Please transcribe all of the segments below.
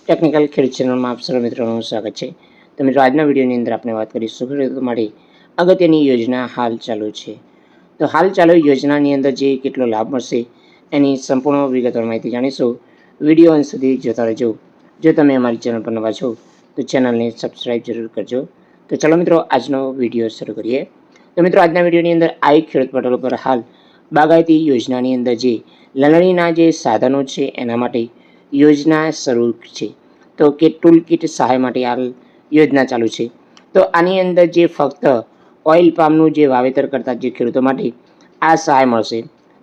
Technical ખેડૂત ચેનલમાં આપ સર્વ મિત્રોનું સ્વાગત છે। તો મિત્રો આજના વિડીયોની અંદર આપણે વાત કરીશું ખેડૂતો માટે અગત્યની યોજના હાલ ચાલુ છે। તો હાલ ચાલુ યોજનાની અંદર જે કેટલો લાભ મળશે એની સંપૂર્ણ વિગતવાર માહિતી જાણીશું। વિડીયો અંત સુધી જોતા રહેજો। જો તમે અમારી ચેનલ પર નવા છો તો ચેનલને સબસ્ક્રાઈબ જરૂર કરજો। તો ચાલો મિત્રો આજનો વિડીયો શરૂ કરીએ। તો મિત્રો આજના વિડીયોની અંદર આ એક ખેડૂત પોર્ટલ પર હાલ બાગાયતી યોજનાની અંદર જે લણણીના જે સાધનો છે એના માટે યોજના શરૂ છે। તો કે ટૂલ કિટ સહાય માટે આ યોજના ચાલુ છે। તો આની અંદર જે ફક્ત ઓઇલ પામનું જે વાવેતર કરતા જે ખેડૂતો માટે આ સહાય મળશે।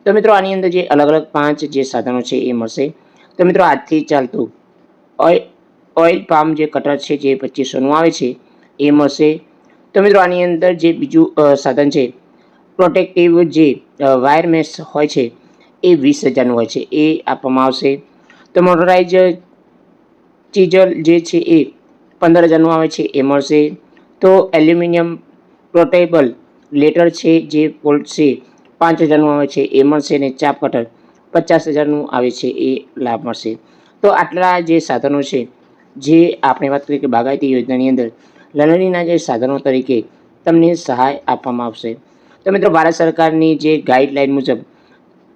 તો મિત્રો આની અંદર જે અલગ અલગ 5 જે સાધનો છે એ મળશે। તો મિત્રો આજથી ચાલતું ઓઇલ પામ જે કટર છે જે 2500નું આવે છે એ મળશે। તો મિત્રો આની અંદર જે બીજું સાધન છે પ્રોટેક્ટિવ જે વાયર મેશ હોય છે એ 20,000નું હોય છે એ આપવામાં આવશે। તો મોટરાઇઝ ચીજલ જે છે એ 15,000નું આવે છે એ મળશે। તો એલ્યુમિનિયમ પોર્ટેબલ લેટર છે જે પોલ્ટ છે 5,000નું આવે છે એ મળશે અને ચાપ કટર 50,000નું આવે છે એ લાભ મળશે। તો આટલા જે સાધનો છે જે આપણે વાત કરીએ કે બાગાયતી યોજનાની અંદર લણણીના જે સાધનો તરીકે તમને સહાય આપવામાં આવશે। તો મિત્રો ભારત સરકારની જે ગાઈડલાઈન મુજબ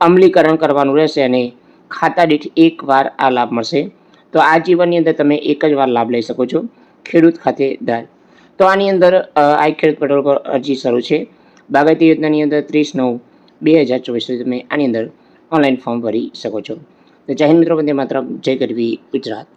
અમલીકરણ કરવાનું રહેશે અને ખાતા દીઠ એકવાર આ લાભ મળશે। તો આ જીવનની અંદર તમે એક જ વાર લાભ લઈ શકો છો ખેડૂત ખાતેદાર। તો આની અંદર આ ખેડૂત પોર્ટલ પર અરજી શરૂ છે। બાગાયતી યોજનાની અંદર 30/9/2024 સુધી તમે આની અંદર ઓનલાઈન ફોર્મ ભરી શકો છો। તો જય હિન્દ મિત્રો, વંદે માતરમ, જય ગરવી ગુજરાત।